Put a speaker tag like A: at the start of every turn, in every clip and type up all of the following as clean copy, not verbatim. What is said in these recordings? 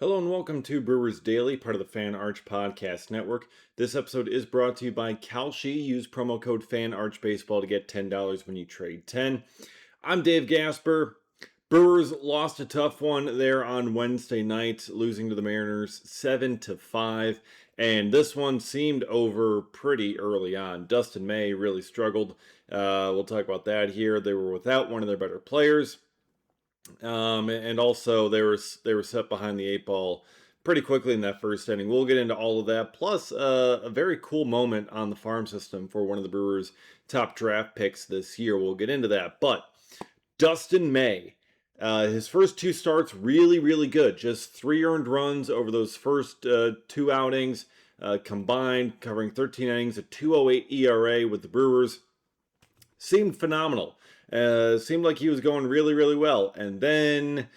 A: Hello and welcome to Brewers Daily, part of the Fan Arch Podcast Network. This episode is brought to you by Kalshi. Use promo code FANARCHBASEBALL to get $10 when you trade 10. I'm Dave Gasper. Brewers lost a tough one there on Wednesday night, losing to the Mariners 7-5. And this one seemed over pretty early on. Dustin May really struggled. We'll talk about that here. They were without one of their better players. And also they were set behind the eight ball pretty quickly in that first inning. We'll get into all of that, plus a very cool moment on the farm system for one of the Brewers' top draft picks this year. We'll get into that. But Dustin May, his first two starts really good. Just 3 earned runs over those first 2 outings combined, covering 13 innings, a 2.08 ERA with the Brewers. Seemed phenomenal. Seemed like he was going really well. And then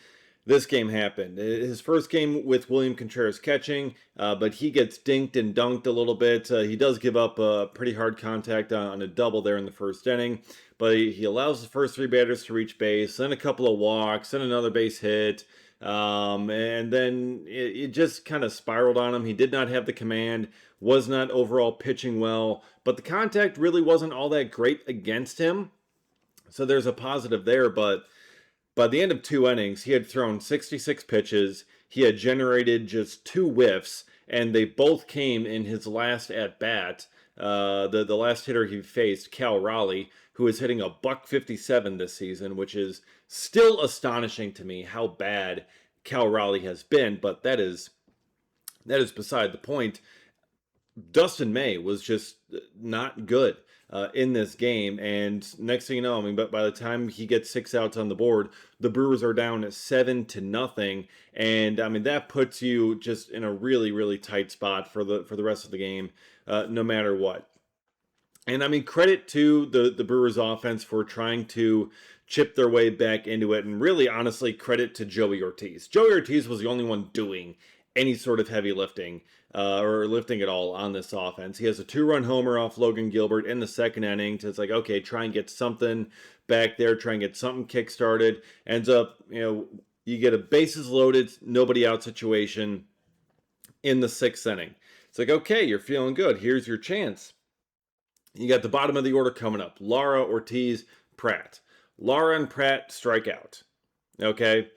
A: this game happened. His first game with William Contreras catching, but he gets dinked and dunked a little bit. He does give up a pretty hard contact on a double there in the first inning, but he allows the first 3 batters to reach base, then a couple of walks, then another base hit. And then it just kind of spiraled on him. He did not have the command, was not overall pitching well, but the contact really wasn't all that great against him. So there's a positive there, but by the end of 2 innings, he had thrown 66 pitches. He had generated just 2 whiffs, and they both came in his last at-bat. The last hitter he faced, Cal Raleigh, who is hitting a .157 this season, which is still astonishing to me how bad Cal Raleigh has been, but that is beside the point. Dustin May was just not good in this game, and next thing you know, I mean, but by the time he gets 6 outs on the board, the Brewers are down at 7-0, and I mean that puts you just in a really tight spot for the rest of the game, no matter what. And I mean, credit to the Brewers offense for trying to chip their way back into it, and really, honestly, credit to Joey Ortiz. Joey Ortiz was the only one doing any sort of heavy lifting or lifting at all on this offense. He has a 2-run homer off Logan Gilbert in the second inning. It's like, okay, try and get something back there, try and get something kick-started. Ends up, you get a bases loaded, nobody out situation in the 6th inning. It's like, okay, you're feeling good. Here's your chance. You got the bottom of the order coming up. Lara, Ortiz, Pratt. Lara and Pratt strike out. Okay?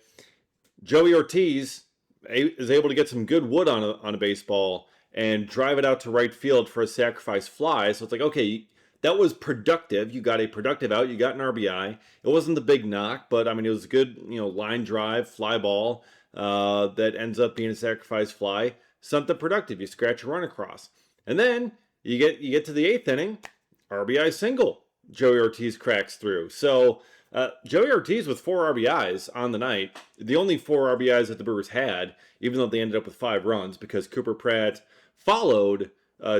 A: Joey Ortiz is able to get some good wood on a baseball and drive it out to right field for a sacrifice fly. So it's like, okay, that was productive. You got a productive out. You got an RBI. It wasn't the big knock, but I mean, it was a good, line drive, fly ball that ends up being a sacrifice fly. Something productive. You scratch a run across. And then you get to the 8th inning, RBI single. Joey Ortiz cracks through. So Joey Ortiz with 4 RBIs on the night, the only 4 RBIs that the Brewers had, even though they ended up with 5 runs, because Cooper Pratt followed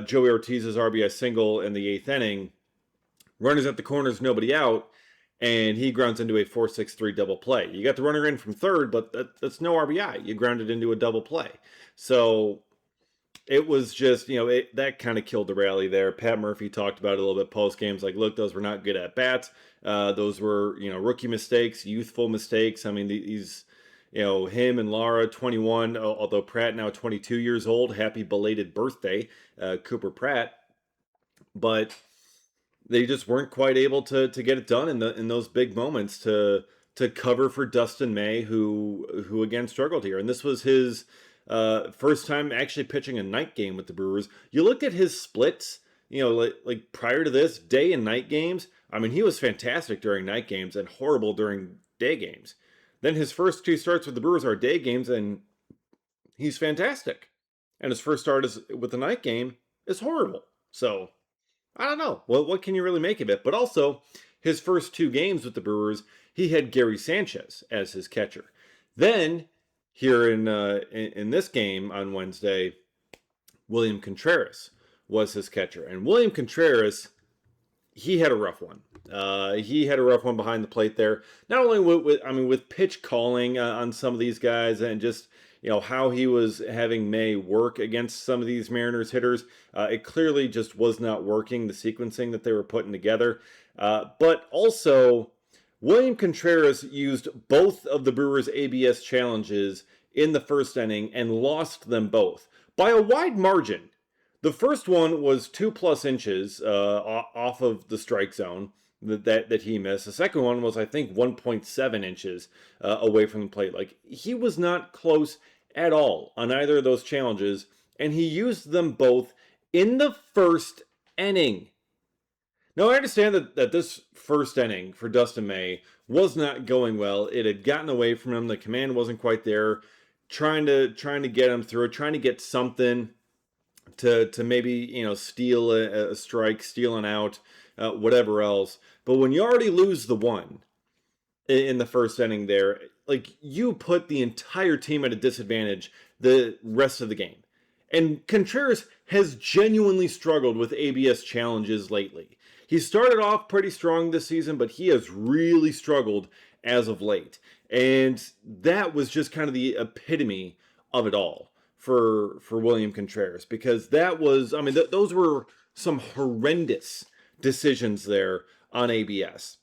A: Joey Ortiz's RBI single in the 8th inning. Runners at the corners, nobody out, and he grounds into a 4-6-3 double play. You got the runner in from third, but that's no RBI. You grounded into a double play. So it was just, that kind of killed the rally there. Pat Murphy talked about it a little bit post-games, like, look, those were not good at-bats. Those were, rookie mistakes, youthful mistakes. I mean, these, him and Lara, 21, although Pratt now 22 years old. Happy belated birthday, Cooper Pratt. But they just weren't quite able to get it done in those big moments to cover for Dustin May, who again struggled here. And this was his first time actually pitching a night game with the Brewers. You look at his splits, like prior to this, day and night games. I mean, he was fantastic during night games and horrible during day games. Then his first 2 starts with the Brewers are day games, and he's fantastic. And his first start with the night game is horrible. So, I don't know. Well, what can you really make of it? But also, his first 2 games with the Brewers, he had Gary Sanchez as his catcher. Then, here in this game on Wednesday, William Contreras was his catcher. And William Contreras, he had a rough one. He had a rough one behind the plate there. Not only with pitch calling on some of these guys, and just how he was having May work against some of these Mariners hitters. It clearly just was not working, the sequencing that they were putting together. But also, William Contreras used both of the Brewers' ABS challenges in the first inning and lost them both by a wide margin. The first one was 2+ inches off of the strike zone that he missed. The second one was, I think, 1.7 inches away from the plate. Like, he was not close at all on either of those challenges, and he used them both in the first inning. Now, I understand that this first inning for Dustin May was not going well. It had gotten away from him. The command wasn't quite there. Trying to get him through it, trying to get something to maybe steal a strike, steal an out, whatever else. But when you already lose the one in the first inning, there, like, you put the entire team at a disadvantage the rest of the game. And Contreras has genuinely struggled with ABS challenges lately. He started off pretty strong this season, but he has really struggled as of late. And that was just kind of the epitome of it all for William Contreras, because that was, I mean, those were some horrendous decisions there on ABS.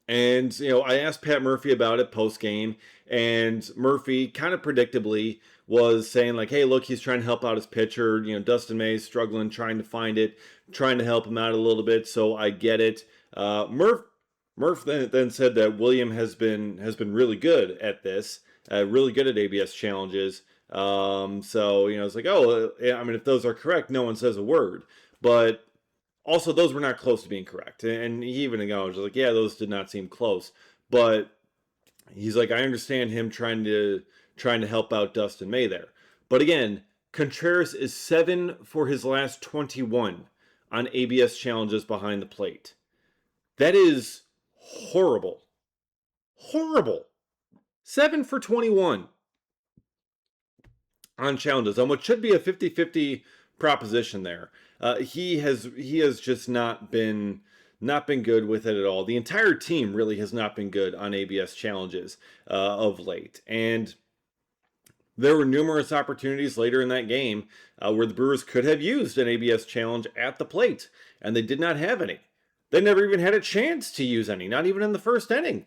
A: And, I asked Pat Murphy about it post-game, and Murphy kind of predictably was saying, like, hey, look, he's trying to help out his pitcher. Dustin May's struggling, trying to find it, trying to help him out a little bit, so I get it. Murph then said that William has been really good at this, really good at ABS challenges. So, it's like, oh, I mean, if those are correct, no one says a word. But also, those were not close to being correct. And he even acknowledged, like, yeah, those did not seem close. But he's like, I understand him trying to help out Dustin May there. But again, Contreras is 7 for his last 21 on ABS challenges behind the plate. That is horrible. Horrible. 7 for 21 on challenges on what should be a 50-50 proposition there. He has just not been good with it at all. The entire team really has not been good on ABS challenges of late. And there were numerous opportunities later in that game where the Brewers could have used an ABS challenge at the plate, and they did not have any. They never even had a chance to use any, not even in the first inning.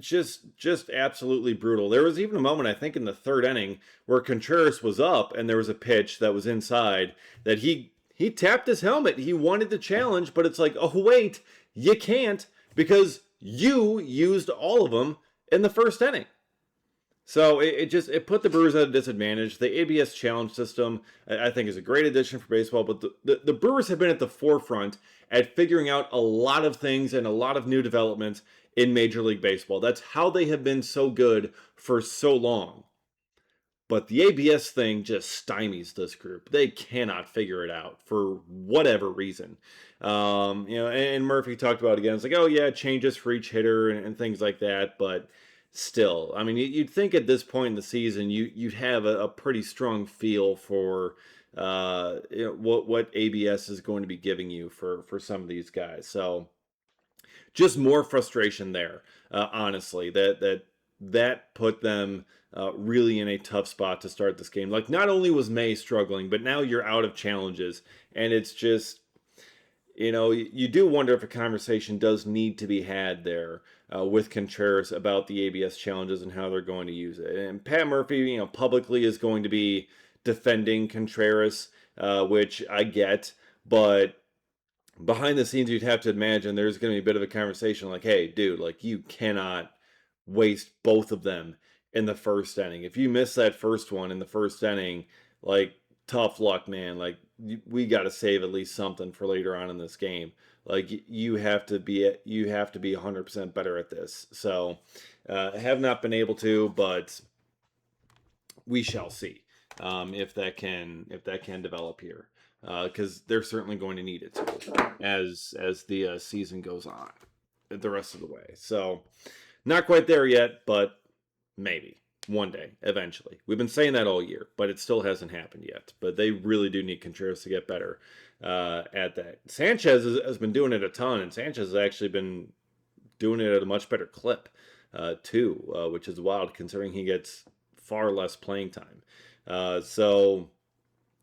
A: Just absolutely brutal. There was even a moment, I think, in the third inning where Contreras was up and there was a pitch that was inside that he tapped his helmet. He wanted to challenge, but it's like, oh, wait, you can't, because you used all of them in the first inning. So it put the Brewers at a disadvantage. The ABS challenge system, I think, is a great addition for baseball, but the Brewers have been at the forefront at figuring out a lot of things and a lot of new developments in Major League Baseball. That's how they have been so good for so long. But the ABS thing just stymies this group. They cannot figure it out for whatever reason. And Murphy talked about it again. It's like, oh yeah, changes for each hitter and things like that, but still, I mean, you'd think at this point in the season you'd have a pretty strong feel for what ABS is going to be giving you for some of these guys. So just more frustration there, honestly. That put them really in a tough spot to start this game. Like, not only was May struggling, but now you're out of challenges, and it's just, you do wonder if a conversation does need to be had there with Contreras about the ABS challenges and how they're going to use it. And Pat Murphy, publicly is going to be defending Contreras, which I get, but behind the scenes, you'd have to imagine there's going to be a bit of a conversation like, hey, dude, like, you cannot waste both of them in the first inning. If you miss that first one in the first inning, like, tough luck, man. Like, we got to save at least something for later on in this game. Like, you have to be 100% better at this. So, have not been able to, but we shall see if that can develop here. Because they're certainly going to need it as the season goes on the rest of the way. So, not quite there yet, but maybe one day, eventually. We've been saying that all year, but it still hasn't happened yet. But they really do need Contreras to get better at that. Sanchez has been doing it a ton, and Sanchez has actually been doing it at a much better clip, too, which is wild considering he gets far less playing time. So,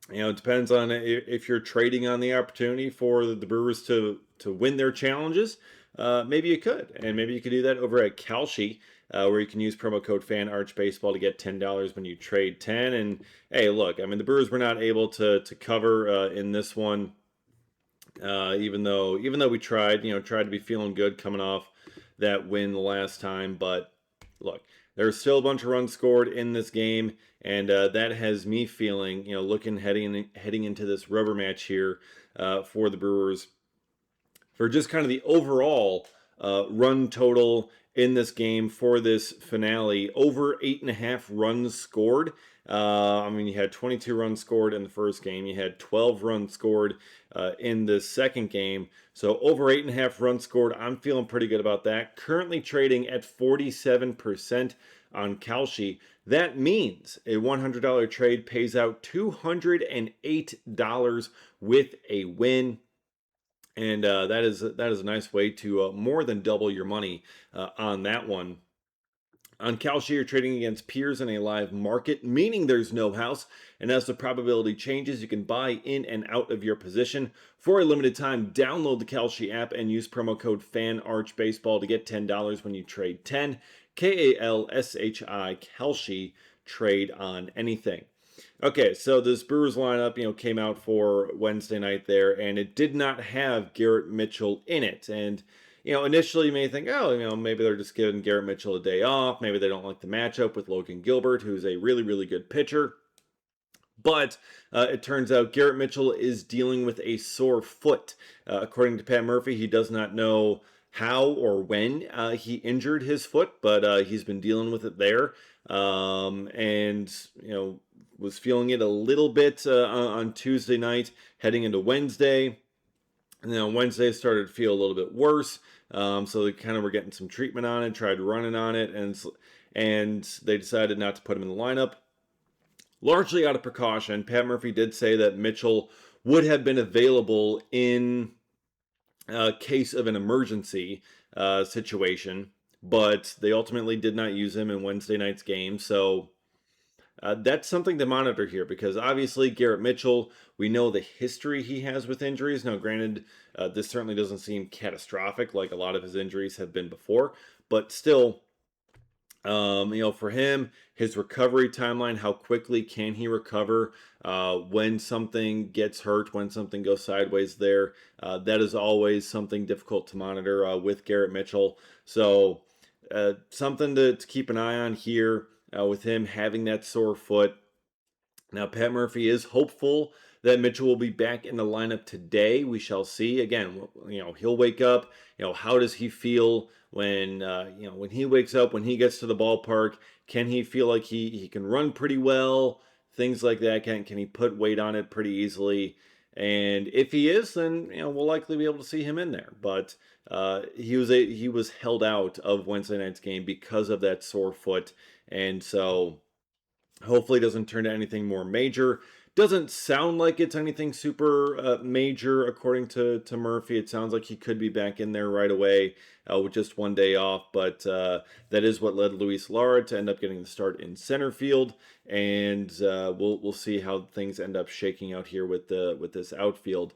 A: it depends on if you're trading on the opportunity for the Brewers to win their challenges. Maybe you could, and maybe you could do that over at Kalshi. where you can use promo code FANARCHBASEBALL to get $10 when you trade 10. And hey, look, I mean, the Brewers were not able to cover in this one, even though we tried, tried to be feeling good coming off that win the last time. But look, there's still a bunch of runs scored in this game, and that has me feeling, heading into this rubber match here for the Brewers, for just kind of the overall run total in this game for this finale. Over 8.5 runs scored. I mean, you had 22 runs scored in the first game. You had 12 runs scored in the second game. So over 8.5 runs scored. I'm feeling pretty good about that. Currently trading at 47% on Kalshi. That means a $100 trade pays out $208 with a win. And that is a nice way to more than double your money on that one. On Kalshi, you're trading against peers in a live market, meaning there's no house. And as the probability changes, you can buy in and out of your position. For a limited time, download the Kalshi app and use promo code FANARCHBASEBALL to get $10 when you trade 10. KALSHI, Kalshi, trade on anything. Okay, so this Brewers lineup, came out for Wednesday night there, and it did not have Garrett Mitchell in it. And, initially you may think, oh, maybe they're just giving Garrett Mitchell a day off. Maybe they don't like the matchup with Logan Gilbert, who's a really, really good pitcher. But it turns out Garrett Mitchell is dealing with a sore foot. According to Pat Murphy, he does not know how or when he injured his foot, but he's been dealing with it there. And, was feeling it a little bit on Tuesday night, heading into Wednesday. And then on Wednesday, started to feel a little bit worse. So they kind of were getting some treatment on it, tried running on it, and they decided not to put him in the lineup. Largely out of precaution. Pat Murphy did say that Mitchell would have been available in case of an emergency situation, but they ultimately did not use him in Wednesday night's game. So that's something to monitor here, because obviously Garrett Mitchell, we know the history he has with injuries. Now, granted, this certainly doesn't seem catastrophic like a lot of his injuries have been before, but still, for him, his recovery timeline, how quickly can he recover when something gets hurt, when something goes sideways there, that is always something difficult to monitor with Garrett Mitchell. So something to keep an eye on here with him having that sore foot. Now, Pat Murphy is hopeful that Mitchell will be back in the lineup today. We shall see. Again, he'll wake up. How does he feel when when he wakes up, when he gets to the ballpark? Can he feel like he can run pretty well? Things like that. Can he put weight on it pretty easily? And if he is, then we'll likely be able to see him in there. But he was held out of Wednesday night's game because of that sore foot, and so hopefully it doesn't turn to anything more major. Doesn't sound like it's anything super major, according to Murphy. It sounds like he could be back in there right away with just one day off. But that is what led Luis Lara to end up getting the start in center field. And we'll see how things end up shaking out here with this outfield.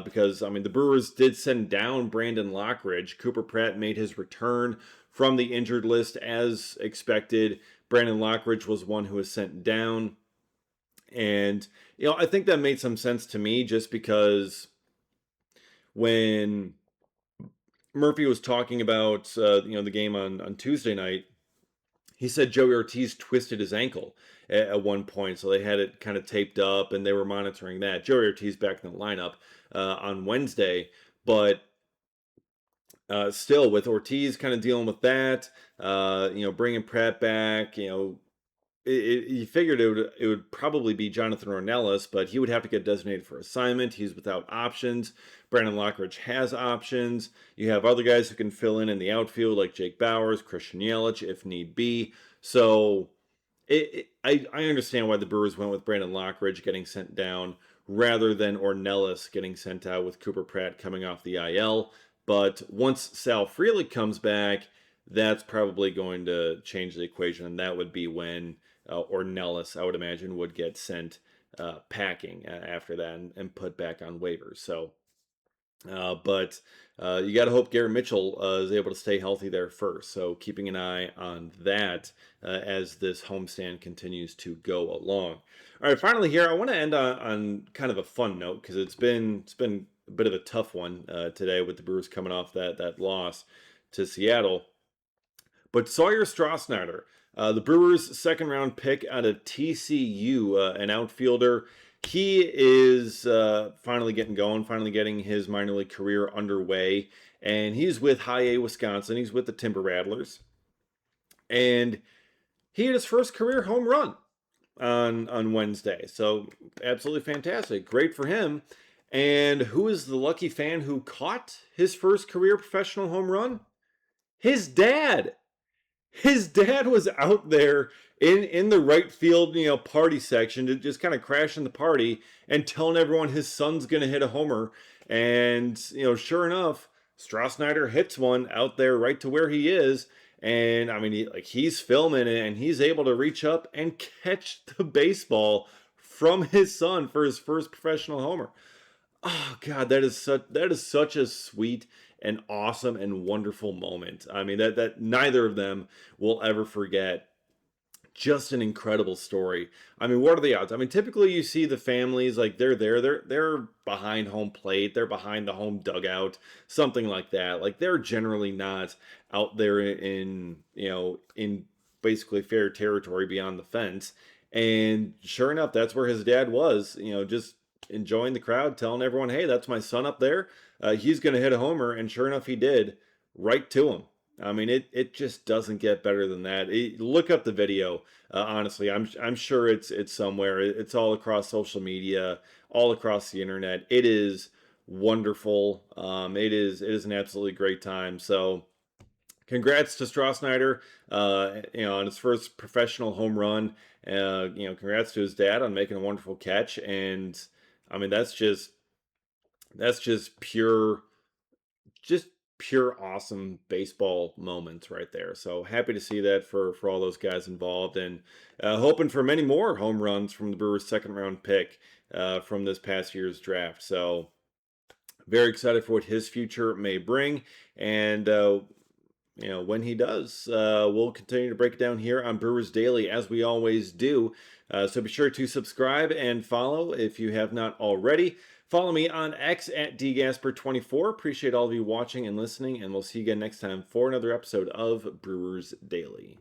A: Because, I mean, the Brewers did send down Brandon Lockridge. Cooper Pratt made his return from the injured list as expected. Brandon Lockridge was one who was sent down. And, I think that made some sense to me, just because when Murphy was talking about, the game on Tuesday night, he said Joey Ortiz twisted his ankle at one point. So they had it kind of taped up and they were monitoring that. Joey Ortiz back in the lineup on Wednesday. But still, with Ortiz kind of dealing with that, bringing Pratt back, you figured it would probably be Jonathan Ornelas, but he would have to get designated for assignment. He's without options. Brandon Lockridge has options. You have other guys who can fill in the outfield, like Jake Bowers, Christian Yelich, if need be. So I understand why the Brewers went with Brandon Lockridge getting sent down rather than Ornelas getting sent out with Cooper Pratt coming off the IL. But once Sal Frelick comes back, that's probably going to change the equation, and that would be when Ornelas, I would imagine, would get sent packing after that and put back on waivers. So But you got to hope Garrett Mitchell is able to stay healthy there first. So keeping an eye on that as this homestand continues to go along. All right, finally here, I want to end on kind of a fun note because it's been a bit of a tough one today with the Brewers coming off that loss to Seattle. But Sawyer Strasnyder, the Brewers' second round pick out of TCU, an outfielder, he is finally getting going, finally getting his minor league career underway. And he's with High A, Wisconsin. He's with the Timber Rattlers. And he had his first career home run on Wednesday. So absolutely fantastic. Great for him. And who is the lucky fan who caught his first career professional home run? His dad. His dad was out there in the right field, party section, to just kind of crashing the party and telling everyone his son's going to hit a homer. And, sure enough, Strasnyder hits one out there right to where he is. And I mean, he's filming it and he's able to reach up and catch the baseball from his son for his first professional homer. Oh God, that is such a sweet and awesome and wonderful moment. I mean, that neither of them will ever forget. Just an incredible story. I mean, what are the odds? I mean, typically you see the families like they're behind home plate, they're behind the home dugout, something like that. Like they're generally not out there in basically fair territory beyond the fence. And sure enough, that's where his dad was, just enjoying the crowd, telling everyone, "Hey, that's my son up there. He's going to hit a homer." And sure enough, he did, right to him. I mean, it just doesn't get better than that. Look up the video. Honestly, I'm sure it's somewhere. It's all across social media, all across the internet. It is wonderful. It is an absolutely great time. So, congrats to Strasnyder, on his first professional home run. Congrats to his dad on making a wonderful catch. And I mean, that's just just pure awesome baseball moments right there. So happy to see that for all those guys involved, and hoping for many more home runs from the Brewers' second round pick from this past year's draft. So very excited for what his future may bring, and when he does, we'll continue to break it down here on Brewers Daily as we always do. So be sure to subscribe and follow if you have not already. Follow me on X at dgasper24. Appreciate all of you watching and listening, and we'll see you again next time for another episode of Brewers Daily.